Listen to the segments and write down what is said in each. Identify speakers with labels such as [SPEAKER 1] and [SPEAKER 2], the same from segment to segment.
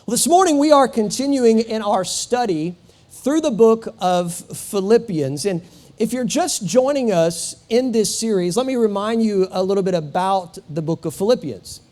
[SPEAKER 1] Well, this morning we are continuing in our study through the book of Philippians. And if you're just joining us in this series, let me remind you a little bit about the book of Philippians.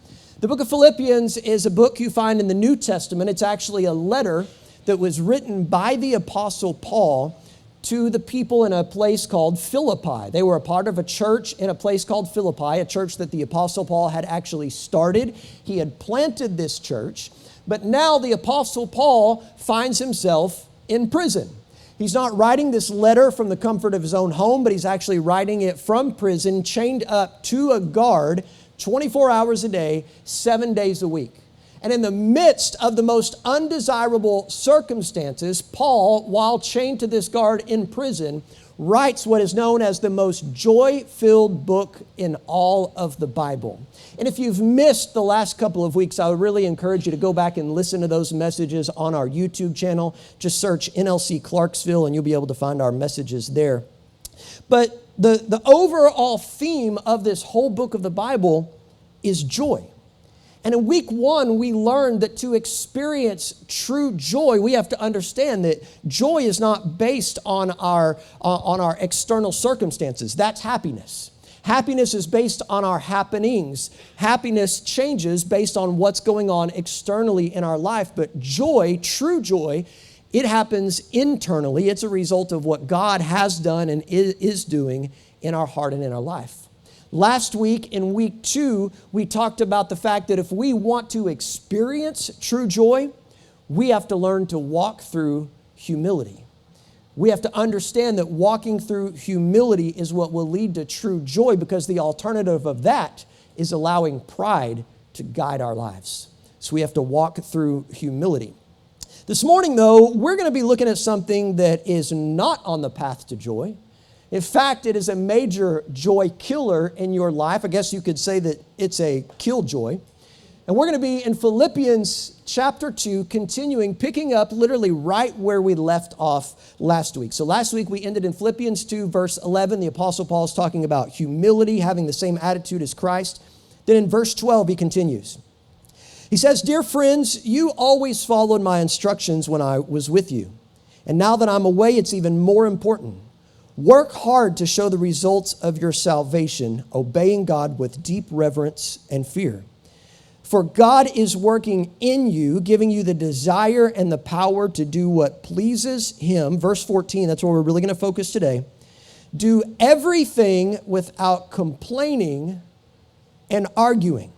[SPEAKER 1] The book of Philippians is a book you find in the New Testament. It's actually a letter that was written by the Apostle Paul to the people in a place called Philippi. They were a part of a church in a place called Philippi, a church that the Apostle Paul had actually started. He had planted this church. But now the Apostle Paul finds himself in prison. He's not writing this letter from the comfort of his own home, but he's actually writing it from prison, chained up to a guard 24 hours a day, 7 days a week. And in the midst of the most undesirable circumstances, Paul, while chained to this guard in prison, writes what is known as the most joy-filled book in all of the Bible. And if you've missed the last couple of weeks, I would really encourage you to go back and listen to those messages on our YouTube channel. Just search NLC Clarksville and you'll be able to find our messages there. But the overall theme of this whole book of the Bible is joy. And in week one, we learned that to experience true joy, we have to understand that joy is not based on our external circumstances. That's happiness. Happiness is based on our happenings. Happiness changes based on what's going on externally in our life. But joy, true joy, it happens internally. It's a result of what God has done and is doing in our heart and in our life. Last week, in week 2, we talked about the fact that if we want to experience true joy, we have to learn to walk through humility. We have to understand that walking through humility is what will lead to true joy, because the alternative of that is allowing pride to guide our lives. So we have to walk through humility. This morning, though, we're going to be looking at something that is not on the path to joy. In fact, it is a major joy killer in your life. I guess you could say that it's a killjoy. And we're going to be in Philippians chapter 2, picking up literally right where we left off last week. So last week we ended in Philippians 2, verse 11. The Apostle Paul is talking about humility, having the same attitude as Christ. Then in verse 12, he continues. He says, "Dear friends, you always followed my instructions when I was with you. And now that I'm away, it's even more important. Work hard to show the results of your salvation, obeying God with deep reverence and fear. For God is working in you, giving you the desire and the power to do what pleases Him." Verse 14, that's where we're really going to focus today. "Do everything without complaining and arguing."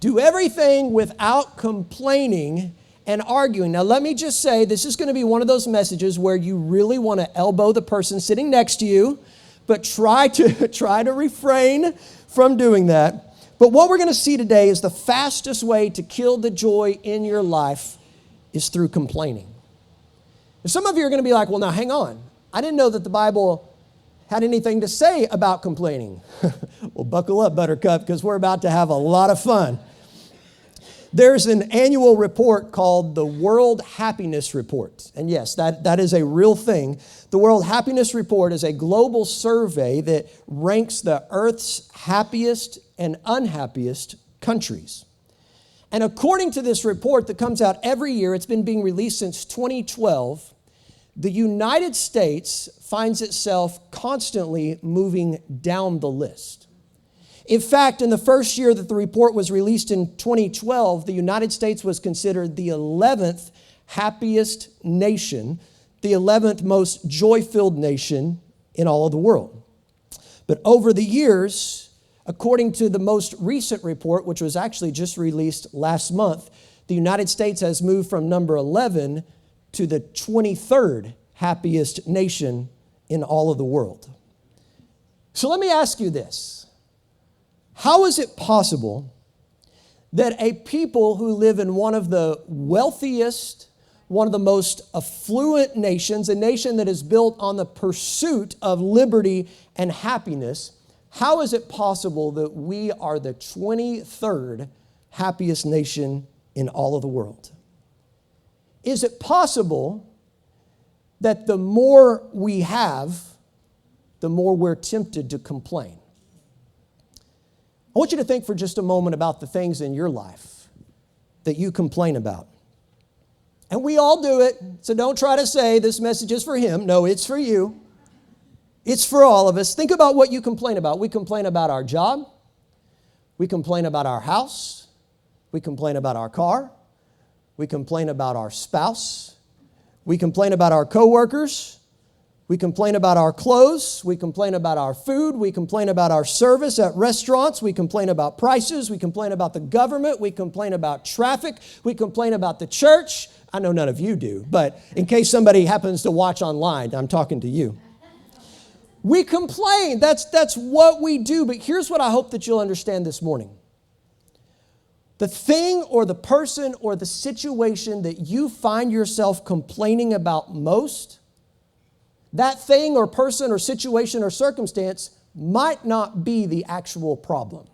[SPEAKER 1] Do everything without complaining and arguing. Now, let me just say, this is going to be one of those messages where you really want to elbow the person sitting next to you, but try to refrain from doing that. But what we're going to see today is the fastest way to kill the joy in your life is through complaining. And some of you are going to be like, well, now hang on. I didn't know that the Bible had anything to say about complaining. Well, buckle up, Buttercup, because we're about to have a lot of fun. There's an annual report called the World Happiness Report. And yes, that is a real thing. The World Happiness Report is a global survey that ranks the Earth's happiest and unhappiest countries. And according to this report that comes out every year, it's been being released since 2012, the United States finds itself constantly moving down the list. In fact, in the first year that the report was released in 2012, the United States was considered the 11th happiest nation, the 11th most joy-filled nation in all of the world. But over the years, according to the most recent report, which was actually just released last month, the United States has moved from number 11 to the 23rd happiest nation in all of the world. So let me ask you this. How is it possible that a people who live in one of the wealthiest, one of the most affluent nations, a nation that is built on the pursuit of liberty and happiness, how is it possible that we are the 23rd happiest nation in all of the world? Is it possible that the more we have, the more we're tempted to complain? I want you to think for just a moment about the things in your life that you complain about. And we all do it. So don't try to say this message is for him. No, it's for you. It's for all of us. Think about what you complain about. We complain about our job. We complain about our house. We complain about our car. We complain about our spouse. We complain about our coworkers. We complain about our clothes. We complain about our food. We complain about our service at restaurants. We complain about prices. We complain about the government. We complain about traffic. We complain about the church. I know none of you do, but in case somebody happens to watch online, I'm talking to you. We complain. That's what we do. But here's what I hope that you'll understand this morning. The thing or the person or the situation that you find yourself complaining about most, that thing or person or situation or circumstance might not be the actual problem.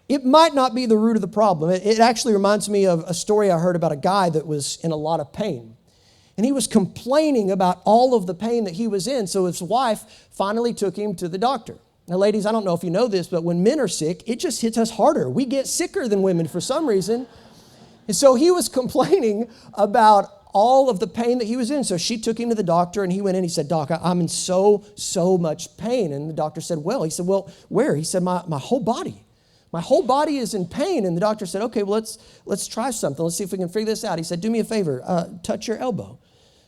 [SPEAKER 1] It might not be the root of the problem. It actually reminds me of a story I heard about a guy that was in a lot of pain. And he was complaining about all of the pain that he was in. So his wife finally took him to the doctor. Now, ladies, I don't know if you know this, but when men are sick, it just hits us harder. We get sicker than women for some reason. And so he was complaining about all of the pain that he was in. So she took him to the doctor and he went in. He said, Doc, I'm in so much pain. And the doctor said, well, he said, well, where? He said, my whole body. My whole body is in pain. And the doctor said, okay, well, let's try something. Let's see if we can figure this out. He said, do me a favor, touch your elbow.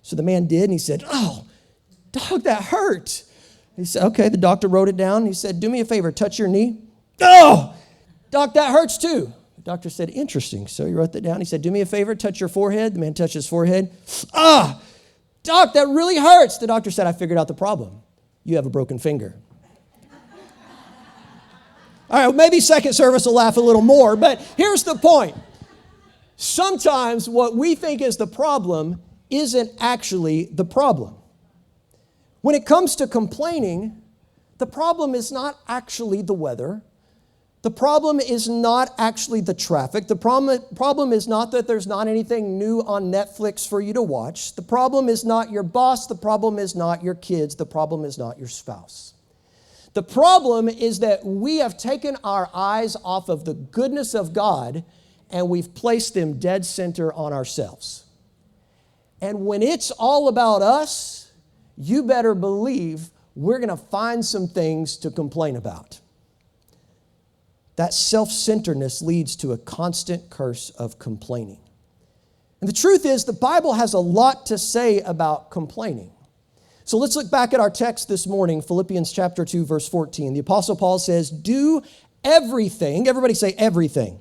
[SPEAKER 1] So the man did. And he said, oh, Doc, that hurt. He said, okay. The doctor wrote it down. He said, do me a favor, touch your knee. Oh, Doc, that hurts too. Doctor said, interesting. So he wrote that down. He said, do me a favor, touch your forehead. The man touched his forehead. Ah, Doc, that really hurts. The doctor said, I figured out the problem. You have a broken finger. All right, well, maybe second service will laugh a little more, but here's the point. Sometimes what we think is the problem isn't actually the problem. When it comes to complaining, the problem is not actually the weather. The problem is not actually the traffic. The problem is not that there's not anything new on Netflix for you to watch. The problem is not your boss. The problem is not your kids. The problem is not your spouse. The problem is that we have taken our eyes off of the goodness of God and we've placed them dead center on ourselves. And when it's all about us, you better believe we're going to find some things to complain about. That self-centeredness leads to a constant curse of complaining. And the truth is, the Bible has a lot to say about complaining. So let's look back at our text this morning, Philippians chapter 2, verse 14. The Apostle Paul says, do everything, everybody say everything.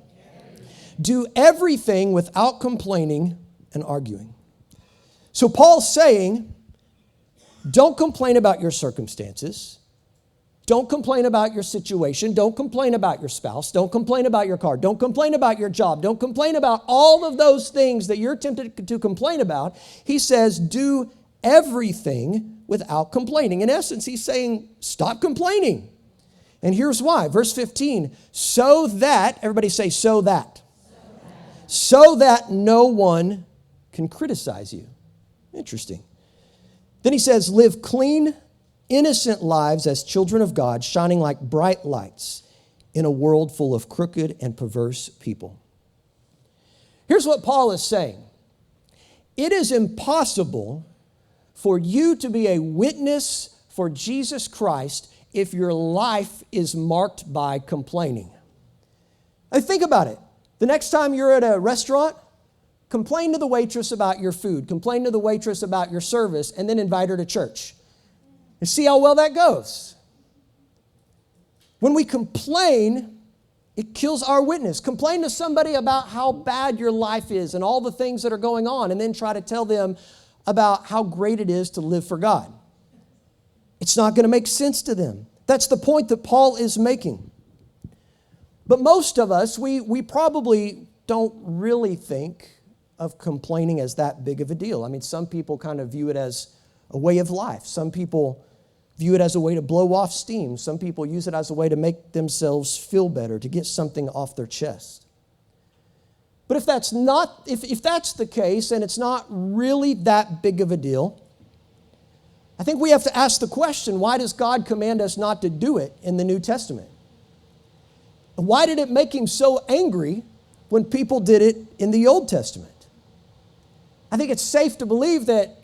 [SPEAKER 1] Do everything without complaining and arguing. So Paul's saying, don't complain about your circumstances. Don't complain about your situation. Don't complain about your spouse. Don't complain about your car. Don't complain about your job. Don't complain about all of those things that you're tempted to complain about. He says, do everything without complaining. In essence, he's saying, stop complaining. And here's why. Verse 15, so that, everybody say, so that. So that no one can criticize you. Interesting. Then he says, live clean, innocent lives as children of God, shining like bright lights in a world full of crooked and perverse people. Here's what Paul is saying. It is impossible for you to be a witness for Jesus Christ if your life is marked by complaining. Now think about it. The next time you're at a restaurant, complain to the waitress about your food. Complain to the waitress about your service, and then invite her to church. And see how well that goes. When we complain, it kills our witness. Complain to somebody about how bad your life is and all the things that are going on, and then try to tell them about how great it is to live for God. It's not going to make sense to them. That's the point that Paul is making. But most of us, we probably don't really think of complaining as that big of a deal. I mean, some people kind of view it as a way of life. Some people view it as a way to blow off steam. Some people use it as a way to make themselves feel better, to get something off their chest. But if that's the case and it's not really that big of a deal, I think we have to ask the question, why does God command us not to do it in the New Testament? And why did it make him so angry when people did it in the Old Testament? I think it's safe to believe that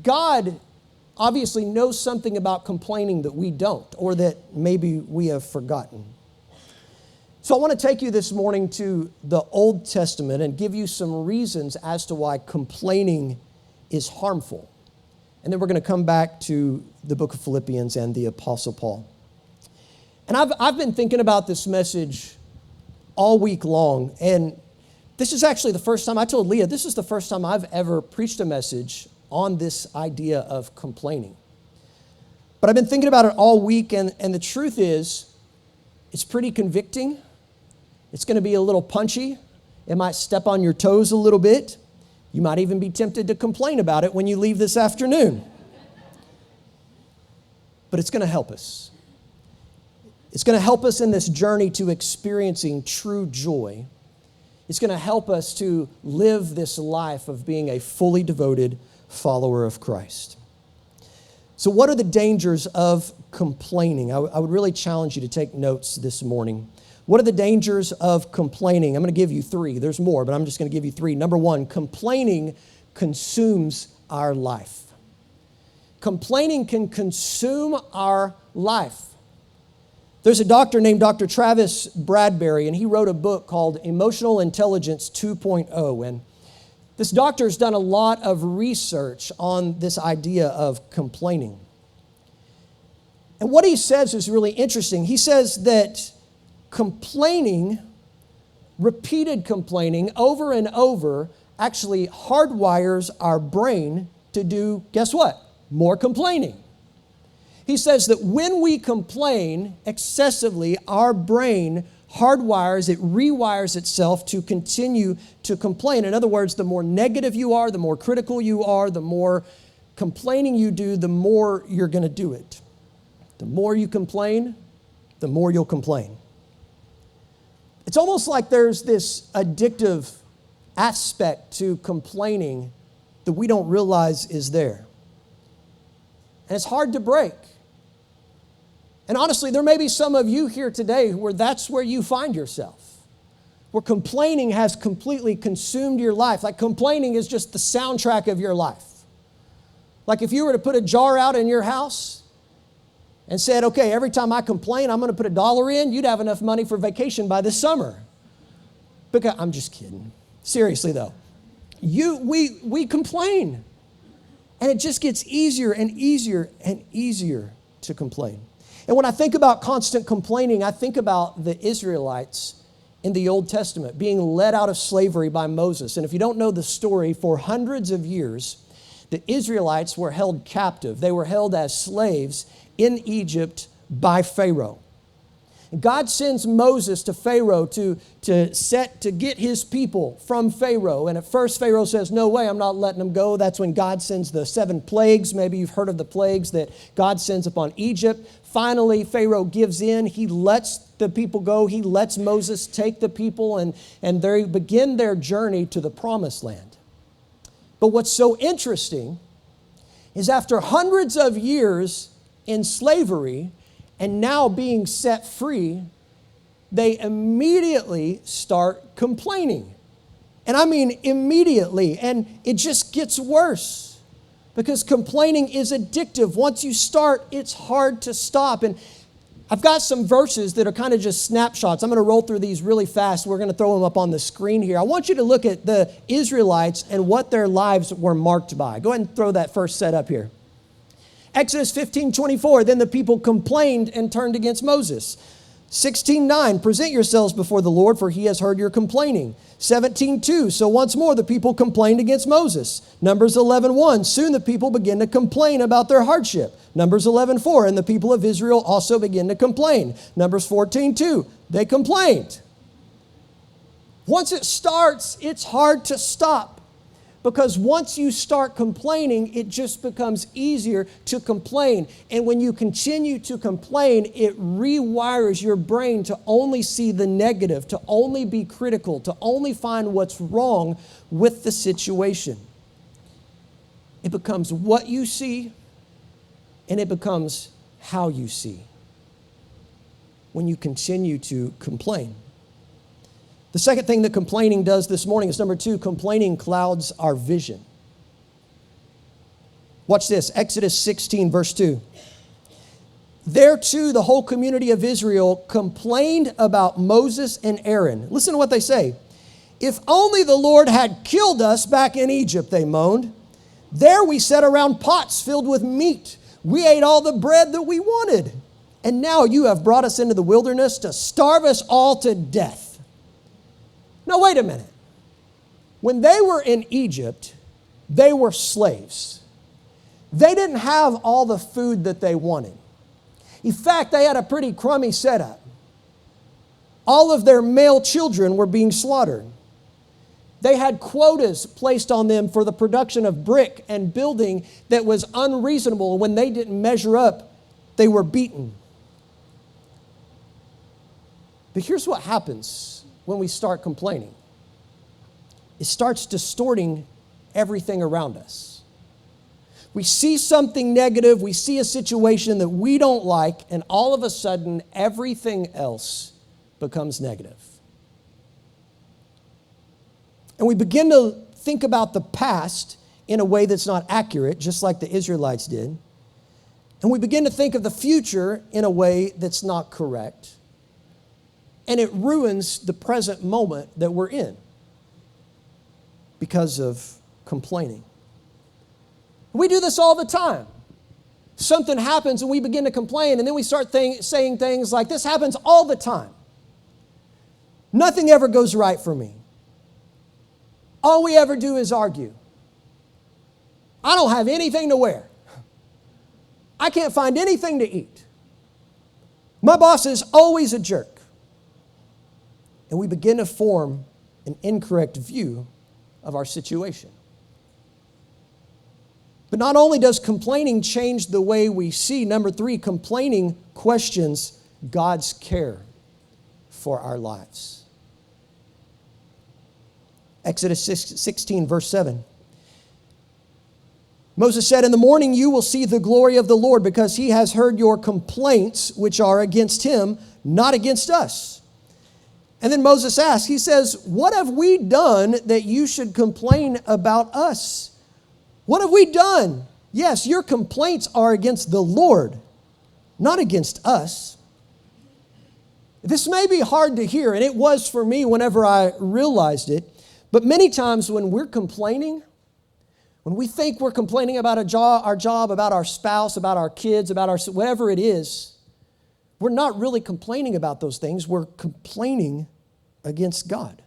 [SPEAKER 1] God obviously knows something about complaining that we don't, or that maybe we have forgotten. So I want to take you this morning to the Old Testament and give you some reasons as to why complaining is harmful. And then we're going to come back to the book of Philippians and the Apostle Paul. And I've been thinking about this message all week long, and this is actually the first time, I told Leah, this is the first time I've ever preached a message on this idea of complaining. But I've been thinking about it all week, and the truth is, it's pretty convicting. It's going to be a little punchy. It might step on your toes a little bit. You might even be tempted to complain about it when you leave this afternoon. But it's going to help us. It's going to help us in this journey to experiencing true joy. It's going to help us to live this life of being a fully devoted follower of Christ. So what are the dangers of complaining? I would really challenge you to take notes this morning. What are the dangers of complaining? I'm going to give you three. There's more, but I'm just going to give you three. Number one, complaining consumes our life. Complaining can consume our life. There's a doctor named Dr. Travis Bradberry, and he wrote a book called Emotional Intelligence 2.0. And this doctor's done a lot of research on this idea of complaining. And what he says is really interesting. He says that complaining, repeated complaining over and over, actually hardwires our brain to do, guess what? More complaining. He says that when we complain excessively, our brain hardwires, it rewires itself to continue to complain. In other words, the more negative you are, the more critical you are, the more complaining you do, the more you're going to do it. The more you complain, the more you'll complain. It's almost like there's this addictive aspect to complaining that we don't realize is there. And it's hard to break. And honestly, there may be some of you here today where that's where you find yourself, where complaining has completely consumed your life. Like complaining is just the soundtrack of your life. Like if you were to put a jar out in your house and said, okay, every time I complain, I'm going to put $1 in, you'd have enough money for vacation by this summer. Because I'm just kidding. Seriously though, we complain. And it just gets easier and easier and easier to complain. And when I think about constant complaining, I think about the Israelites in the Old Testament being led out of slavery by Moses. And if you don't know the story, for hundreds of years, the Israelites were held captive. They were held as slaves in Egypt by Pharaoh. God sends Moses to Pharaoh to get his people from Pharaoh. And at first Pharaoh says, no way, I'm not letting them go. That's when God sends the 7 plagues. Maybe you've heard of the plagues that God sends upon Egypt. Finally, Pharaoh gives in. He lets the people go. He lets Moses take the people, and they begin their journey to the promised land. But what's so interesting is after hundreds of years in slavery, and now being set free, they immediately start complaining. And I mean immediately. And it just gets worse because complaining is addictive. Once you start, it's hard to stop. And I've got some verses that are kind of just snapshots. I'm going to roll through these really fast. We're going to throw them up on the screen here. I want you to look at the Israelites and what their lives were marked by. Go ahead and throw that first set up here. Exodus 15:24, then the people complained and turned against Moses. 16:9, present yourselves before the Lord, for he has heard your complaining. 17:2, so once more the people complained against Moses. Numbers 11:1, soon the people begin to complain about their hardship. Numbers 11:4, and the people of Israel also begin to complain. Numbers 14:2, they complained. Once it starts, it's hard to stop. Because once you start complaining, it just becomes easier to complain. And when you continue to complain, it rewires your brain to only see the negative, to only be critical, to only find what's wrong with the situation. It becomes what you see, and it becomes how you see when you continue to complain. The second thing that complaining does this morning is number 2, complaining clouds our vision. Watch this, Exodus 16, verse 2. There too, the whole community of Israel complained about Moses and Aaron. Listen to what they say. If only the Lord had killed us back in Egypt, they moaned. There we sat around pots filled with meat. We ate all the bread that we wanted. And now you have brought us into the wilderness to starve us all to death. Now, wait a minute. When they were in Egypt, they were slaves. They didn't have all the food that they wanted. In fact, they had a pretty crummy setup. All of their male children were being slaughtered. They had quotas placed on them for the production of brick and building that was unreasonable. When they didn't measure up, they were beaten. But here's what happens when we start complaining. It starts distorting everything around us. We see something negative, we see a situation that we don't like, and all of a sudden, everything else becomes negative. And we begin to think about the past in a way that's not accurate, just like the Israelites did. And we begin to think of the future in a way that's not correct. And it ruins the present moment that we're in because of complaining. We do this all the time. Something happens and we begin to complain, and then we start saying things like, this happens all the time. Nothing ever goes right for me. All we ever do is argue. I don't have anything to wear. I can't find anything to eat. My boss is always a jerk. And we begin to form an incorrect view of our situation. But not only does complaining change the way we see, number 3, complaining questions God's care for our lives. Exodus 16, verse 7. Moses said, in the morning you will see the glory of the Lord, because he has heard your complaints, which are against him, not against us. And then Moses asked, he says, what have we done that you should complain about us? What have we done? Yes, your complaints are against the Lord, not against us. This may be hard to hear, and it was for me whenever I realized it. But many times when we're complaining, when we think we're complaining about our job, about our spouse, about our kids, about our whatever it is, we're not really complaining about those things. We're complaining against God.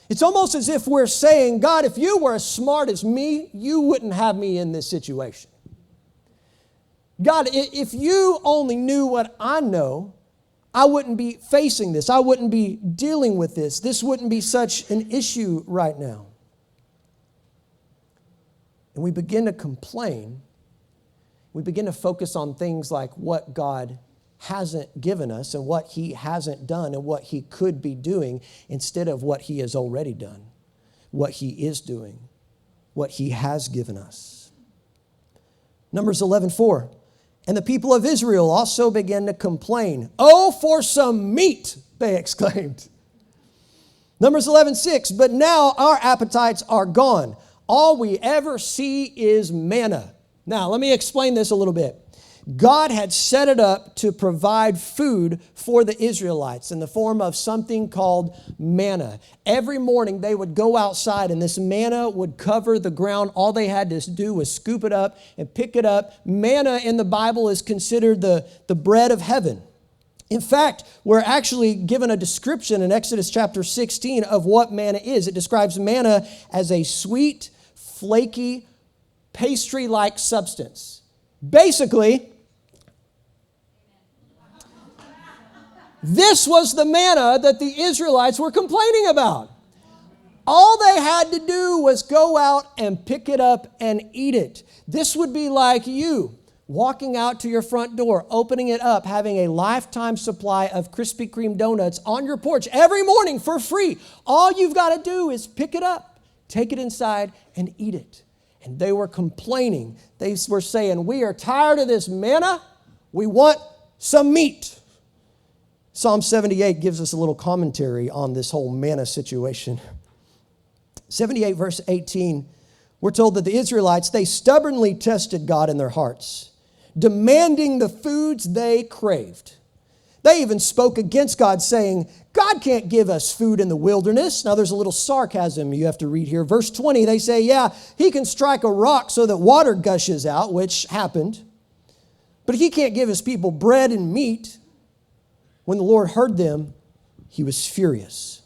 [SPEAKER 1] It's almost as if we're saying, God, if you were as smart as me, you wouldn't have me in this situation. God, if you only knew what I know, I wouldn't be facing this. I wouldn't be dealing with this. This wouldn't be such an issue right now. And we begin to complain. We begin to focus on things like what God hasn't given us and what he hasn't done and what he could be doing, instead of what he has already done, what he is doing, what he has given us. Numbers 11:4. And the people of Israel also began to complain. Oh, for some meat, they exclaimed. Numbers 11:6. But now our appetites are gone. All we ever see is manna. Now, let me explain this a little bit. God had set it up to provide food for the Israelites in the form of something called manna. Every morning they would go outside and this manna would cover the ground. All they had to do was scoop it up and pick it up. Manna in the Bible is considered the bread of heaven. In fact, we're actually given a description in Exodus chapter 16 of what manna is. It describes manna as a sweet, flaky, pastry-like substance. Basically, this was the manna that the Israelites were complaining about. All they had to do was go out and pick it up and eat it. This would be like you walking out to your front door, opening it up, having a lifetime supply of Krispy Kreme donuts on your porch every morning for free. All you've got to do is pick it up, take it inside, and eat it. And they were complaining. They were saying, we are tired of this manna. We want some meat. Psalm 78 gives us a little commentary on this whole manna situation. 78 verse 18, we're told that the Israelites, they stubbornly tested God in their hearts, demanding the foods they craved. They even spoke against God, saying, God can't give us food in the wilderness. Now there's a little sarcasm you have to read here. Verse 20, they say, yeah, he can strike a rock so that water gushes out, which happened. But he can't give his people bread and meat. When the Lord heard them, he was furious.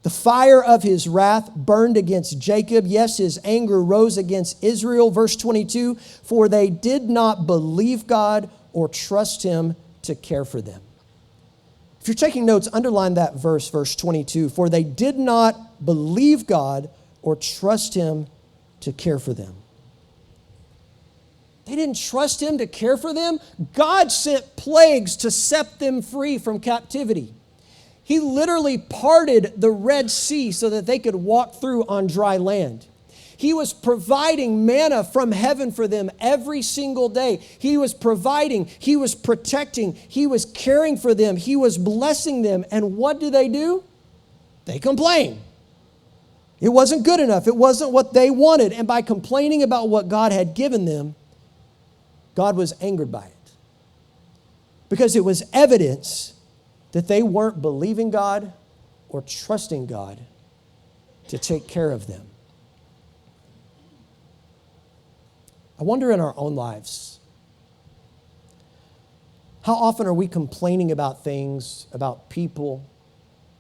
[SPEAKER 1] The fire of his wrath burned against Jacob. Yes, his anger rose against Israel. Verse 22, for they did not believe God or trust him to care for them. If you're taking notes, underline that verse 22. For they did not believe God or trust him to care for them. They didn't trust him to care for them. God sent plagues to set them free from captivity. He literally parted the Red Sea so that they could walk through on dry land. He was providing manna from heaven for them every single day. He was providing, he was protecting, he was caring for them, he was blessing them. And what do? They complain. It wasn't good enough. It wasn't what they wanted. And by complaining about what God had given them, God was angered by it. Because it was evidence that they weren't believing God or trusting God to take care of them. I wonder in our own lives, how often are we complaining about things, about people,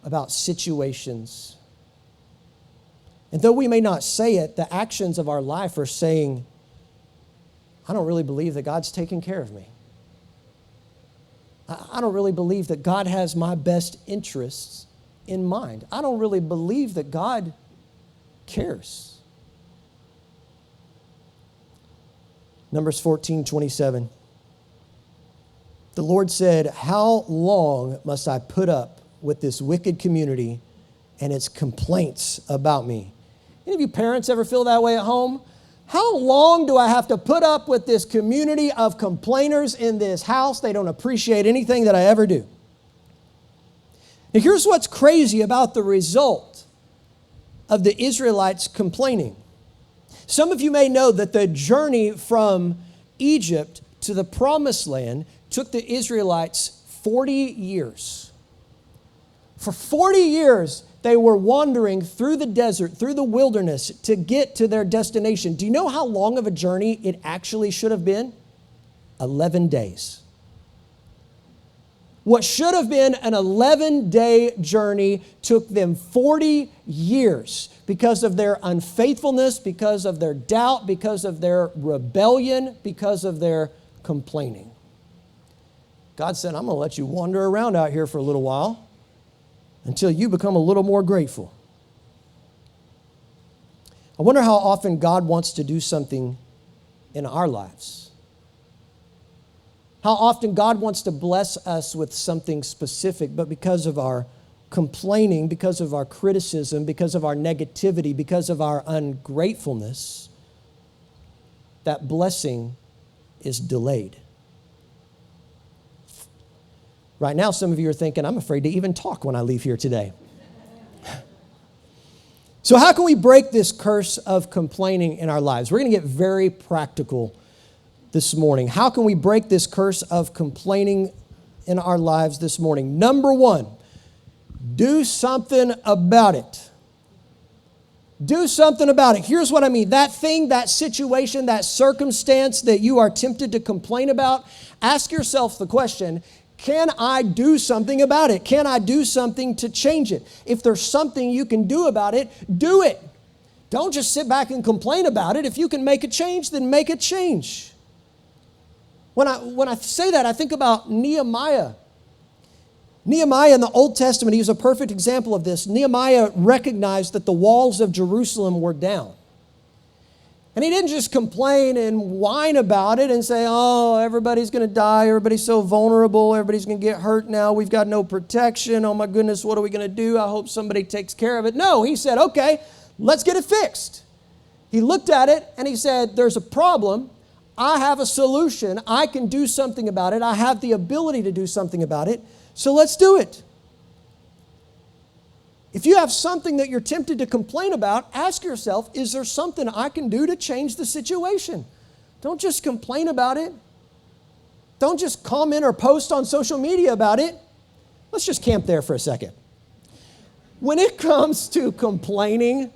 [SPEAKER 1] about situations? And though we may not say it, the actions of our life are saying, I don't really believe that God's taking care of me. I don't really believe that God has my best interests in mind. I don't really believe that God cares. Numbers 14:27. The Lord said, how long must I put up with this wicked community and its complaints about me? Any of you parents ever feel that way at home? How long do I have to put up with this community of complainers in this house? They don't appreciate anything that I ever do. Now here's what's crazy about the result of the Israelites complaining. Some of you may know that the journey from Egypt to the Promised Land took the Israelites 40 years. For 40 years, they were wandering through the desert, through the wilderness to get to their destination. Do you know how long of a journey it actually should have been? 11 days. What should have been an 11-day journey took them 40 years because of their unfaithfulness, because of their doubt, because of their rebellion, because of their complaining. God said, I'm going to let you wander around out here for a little while until you become a little more grateful. I wonder how often God wants to do something in our lives. How often God wants to bless us with something specific, but because of our complaining, because of our criticism, because of our negativity, because of our ungratefulness, that blessing is delayed. Right now, some of you are thinking, I'm afraid to even talk when I leave here today. So how can we break this curse of complaining in our lives? We're going to get very practical this morning. How can we break this curse of complaining in our lives this morning? Number one, do something about it. Do something about it. Here's what I mean. That thing, that situation, that circumstance that you are tempted to complain about, ask yourself the question, can I do something about it? Can I do something to change it? If there's something you can do about it, do it. Don't just sit back and complain about it. If you can make a change, then make a change. When I say that, I think about Nehemiah. Nehemiah in the Old Testament, he was a perfect example of this. Nehemiah recognized that the walls of Jerusalem were down. And he didn't just complain and whine about it and say, oh, everybody's going to die. Everybody's so vulnerable. Everybody's going to get hurt now. We've got no protection. Oh, my goodness, what are we going to do? I hope somebody takes care of it. No, he said, okay, let's get it fixed. He looked at it and he said, there's a problem. I have a solution. I can do something about it. I have the ability to do something about it. So let's do it. If you have something that you're tempted to complain about, ask yourself, is there something I can do to change the situation? Don't just complain about it. Don't just comment or post on social media about it. Let's just camp there for a second. When it comes to complaining,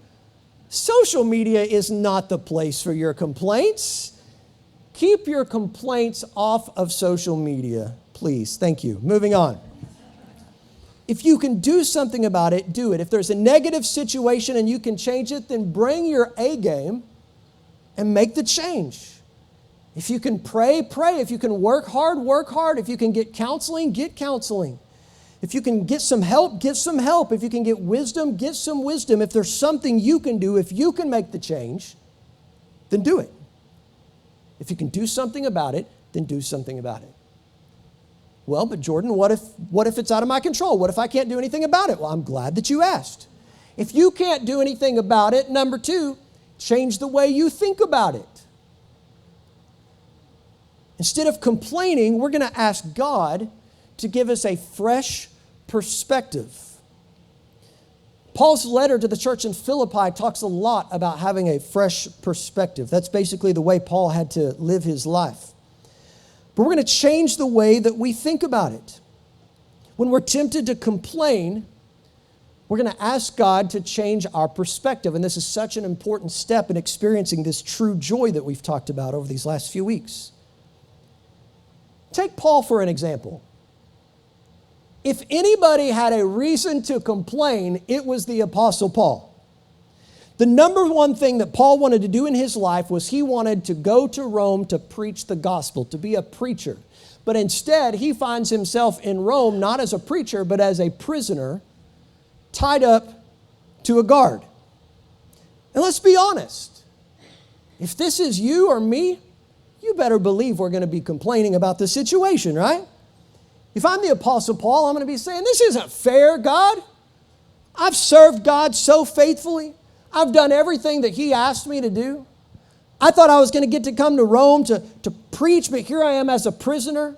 [SPEAKER 1] social media is not the place for your complaints. Keep your complaints off of social media, please. Thank you. Moving on. If you can do something about it, do it. If there's a negative situation and you can change it, then bring your A game and make the change. If you can pray, pray. If you can work hard, work hard. If you can get counseling, get counseling. If you can get some help, get some help. If you can get some wisdom. If there's something you can do, if you can make the change, then do it. If you can do something about it, then do something about it. Well, but Jordan, what if it's out of my control? What if I can't do anything about it? Well, I'm glad that you asked. If you can't do anything about it, number 2, change the way you think about it. Instead of complaining, we're going to ask God to give us a fresh perspective. Paul's letter to the church in Philippi talks a lot about having a fresh perspective. That's basically the way Paul had to live his life. But we're going to change the way that we think about it. When we're tempted to complain, we're going to ask God to change our perspective. And this is such an important step in experiencing this true joy that we've talked about over these last few weeks. Take Paul for an example. If anybody had a reason to complain, it was the Apostle Paul. The number one thing that Paul wanted to do in his life was he wanted to go to Rome to preach the gospel, to be a preacher. But instead, he finds himself in Rome not as a preacher, but as a prisoner, tied up to a guard. And let's be honest. If this is you or me, you better believe we're going to be complaining about the situation, right? If I'm the Apostle Paul, I'm going to be saying, this isn't fair, God. I've served God so faithfully. I've done everything that He asked me to do. I thought I was going to get to come to Rome to preach, but here I am as a prisoner.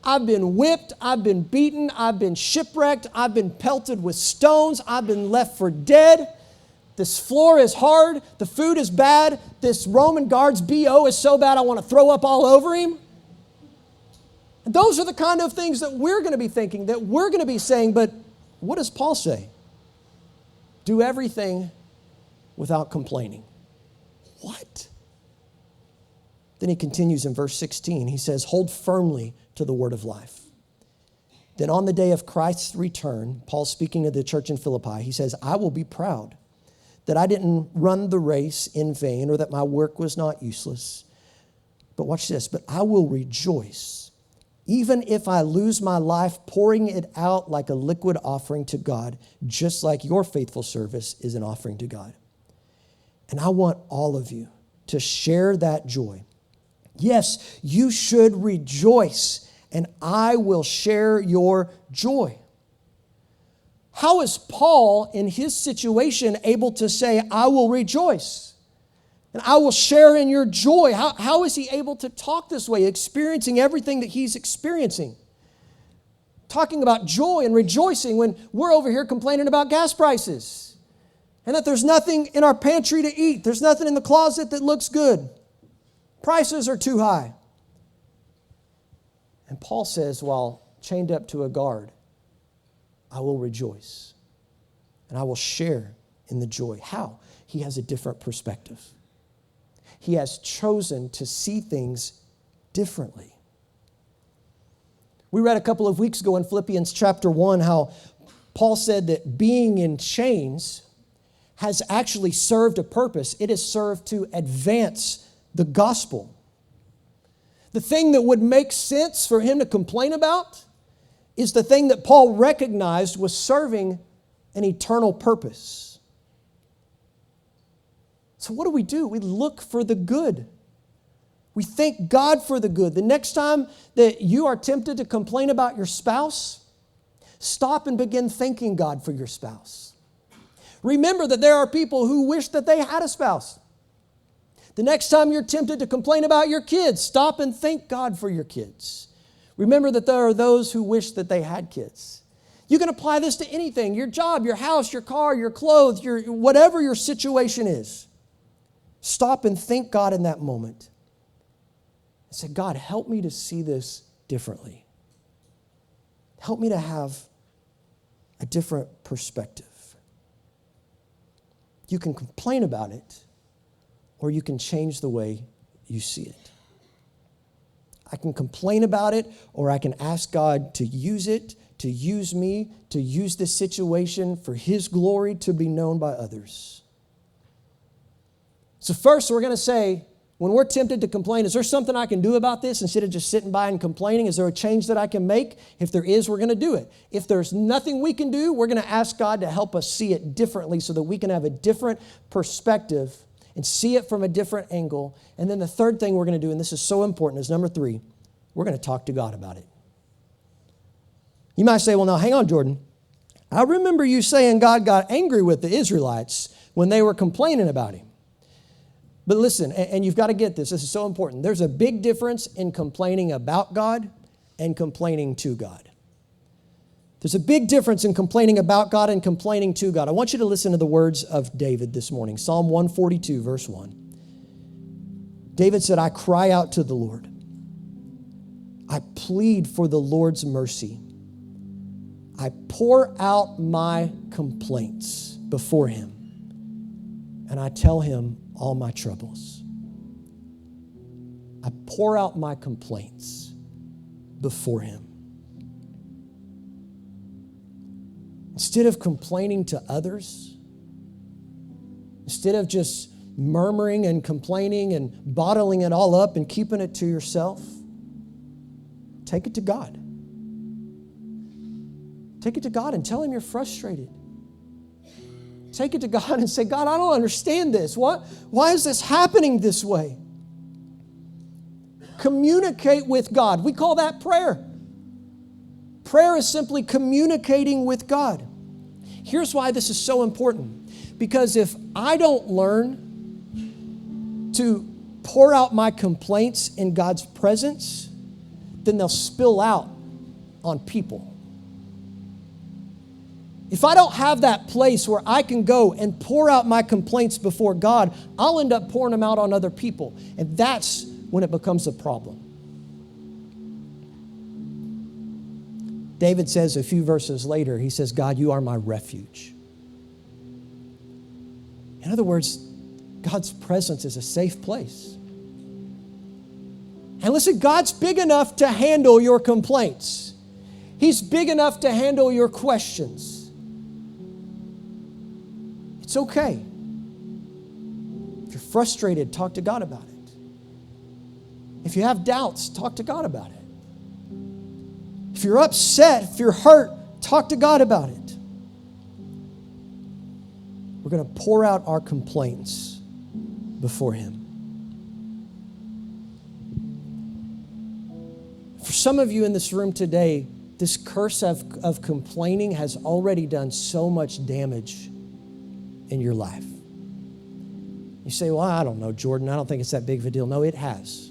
[SPEAKER 1] I've been whipped. I've been beaten. I've been shipwrecked. I've been pelted with stones. I've been left for dead. This floor is hard. The food is bad. This Roman guard's BO is so bad I want to throw up all over him. And those are the kind of things that we're going to be thinking, that we're going to be saying, but what does Paul say? Do everything without complaining. What? Then he continues in verse 16. He says, hold firmly to the word of life. Then on the day of Christ's return, Paul speaking to the church in Philippi, he says, I will be proud that I didn't run the race in vain or that my work was not useless. But watch this, but I will rejoice even if I lose my life pouring it out like a liquid offering to God, just like your faithful service is an offering to God. And I want all of you to share that joy. Yes, you should rejoice, and I will share your joy. How is Paul in his situation able to say, I will rejoice, and I will share in your joy? How is he able to talk this way, experiencing everything that he's experiencing? Talking about joy and rejoicing when we're over here complaining about gas prices. And that there's nothing in our pantry to eat. There's nothing in the closet that looks good. Prices are too high. And Paul says, while chained up to a guard, I will rejoice. And I will share in the joy. How? He has a different perspective. He has chosen to see things differently. We read a couple of weeks ago in Philippians chapter 1 how Paul said that being in chains has actually served a purpose. It has served to advance the gospel. The thing that would make sense for him to complain about is the thing that Paul recognized was serving an eternal purpose. So what do? We look for the good. We thank God for the good. The next time that you are tempted to complain about your spouse, stop and begin thanking God for your spouse. Remember that there are people who wish that they had a spouse. The next time you're tempted to complain about your kids, stop and thank God for your kids. Remember that there are those who wish that they had kids. You can apply this to anything, your job, your house, your car, your clothes, whatever your situation is. Stop and thank God in that moment. And say, God, help me to see this differently. Help me to have a different perspective. You can complain about it, or you can change the way you see it. I can complain about it, or I can ask God to use it, to use me, to use this situation for His glory to be known by others. So first, we're going to say, when we're tempted to complain, is there something I can do about this instead of just sitting by and complaining? Is there a change that I can make? If there is, we're going to do it. If there's nothing we can do, we're going to ask God to help us see it differently so that we can have a different perspective and see it from a different angle. And then the third thing we're going to do, and this is so important, is number 3, we're going to talk to God about it. You might say, well, now, hang on, Jordan. I remember you saying God got angry with the Israelites when they were complaining about Him. But listen, and you've got to get this. This is so important. There's a big difference in complaining about God and complaining to God. There's a big difference in complaining about God and complaining to God. I want you to listen to the words of David this morning. Psalm 142, verse 1. David said, I cry out to the Lord. I plead for the Lord's mercy. I pour out my complaints before Him, and I tell Him all my troubles. I pour out my complaints before Him. Instead of complaining to others, instead of just murmuring and complaining and bottling it all up and keeping it to yourself, take it to God. Take it to God and tell Him you're frustrated. Take it to God and say, God, I don't understand this. Why is this happening this way? Communicate with God. We call that prayer. Prayer is simply communicating with God. Here's why this is so important. Because if I don't learn to pour out my complaints in God's presence, then they'll spill out on people. If I don't have that place where I can go and pour out my complaints before God, I'll end up pouring them out on other people. And that's when it becomes a problem. David says a few verses later, he says, God, you are my refuge. In other words, God's presence is a safe place. And listen, God's big enough to handle your complaints. He's big enough to handle your questions. It's okay. If you're frustrated, talk to God about it. If you have doubts, talk to God about it. If you're upset, if you're hurt, talk to God about it. We're going to pour out our complaints before Him. For some of you in this room today, this curse of complaining has already done so much damage in your life. You say, well, I don't know, Jordan. I don't think it's that big of a deal. No, it has.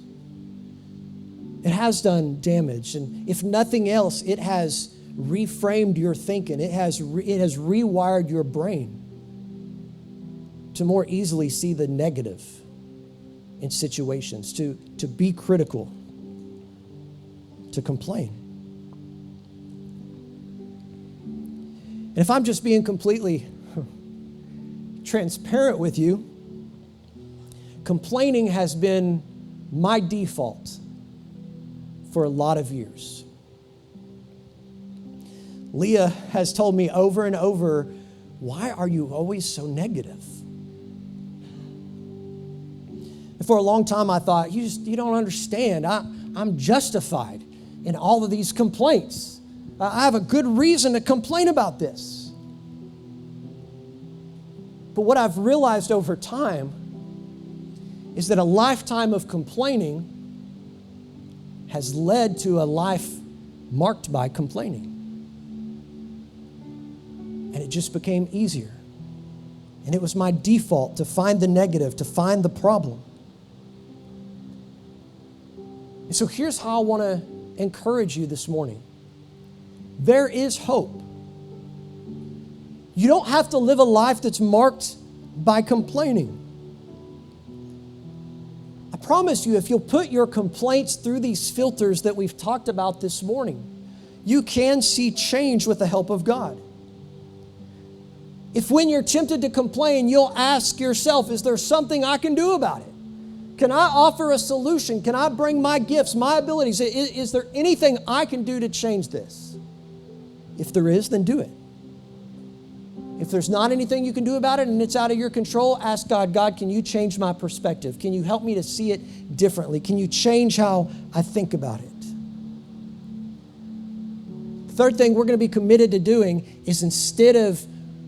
[SPEAKER 1] It has done damage. And if nothing else, it has reframed your thinking. It has rewired your brain to more easily see the negative in situations, to be critical, to complain. And if I'm just being completely transparent with you, complaining has been my default for a lot of years. Leah has told me over and over, why are you always so negative? And for a long time I thought, you don't understand. I'm justified in all of these complaints. I have a good reason to complain about this. But what I've realized over time is that a lifetime of complaining has led to a life marked by complaining. And it just became easier. And it was my default to find the negative, to find the problem. And so here's how I want to encourage you this morning. There is hope You don't have to live a life that's marked by complaining. I promise you, if you'll put your complaints through these filters that we've talked about this morning, you can see change with the help of God. If when you're tempted to complain, you'll ask yourself, is there something I can do about it? Can I offer a solution? Can I bring my gifts, my abilities? Is there anything I can do to change this? If there is, then do it. If there's not anything you can do about it and it's out of your control, ask God, God, can you change my perspective? Can you help me to see it differently? Can you change how I think about it? The third thing we're going to be committed to doing is, instead of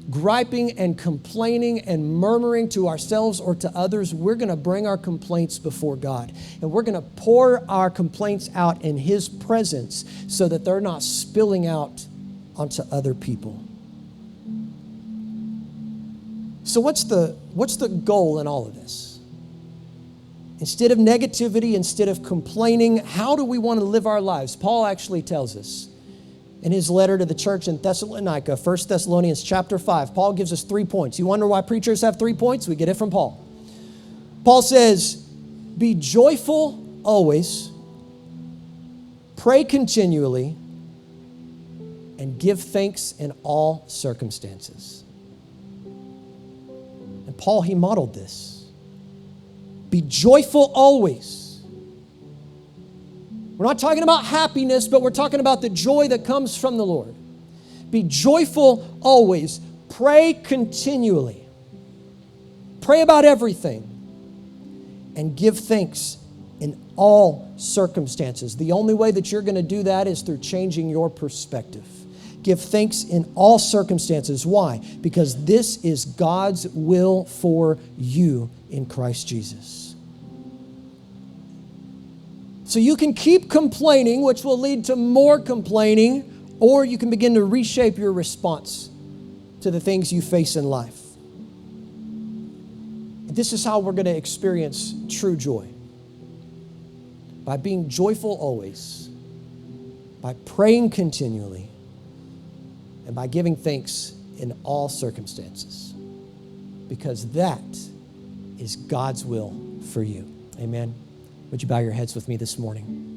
[SPEAKER 1] griping and complaining and murmuring to ourselves or to others, we're going to bring our complaints before God. And we're going to pour our complaints out in His presence so that they're not spilling out onto other people. So what's the goal in all of this? Instead of negativity, instead of complaining, how do we want to live our lives? Paul actually tells us in his letter to the church in Thessalonica, 1 Thessalonians chapter 5, Paul gives us 3 points. You wonder why preachers have 3 points? We get it from Paul. Paul says, be joyful always, pray continually, and give thanks in all circumstances. And Paul, he modeled this. Be joyful always. We're not talking about happiness, but we're talking about the joy that comes from the Lord. Be joyful always. Pray continually. Pray about everything. And give thanks in all circumstances. The only way that you're going to do that is through changing your perspective. Give thanks in all circumstances. Why? Because this is God's will for you in Christ Jesus. So you can keep complaining, which will lead to more complaining, or you can begin to reshape your response to the things you face in life. This is how we're going to experience true joy. By being joyful always, by praying continually, and by giving thanks in all circumstances. Because that is God's will for you. Amen. Would you bow your heads with me this morning?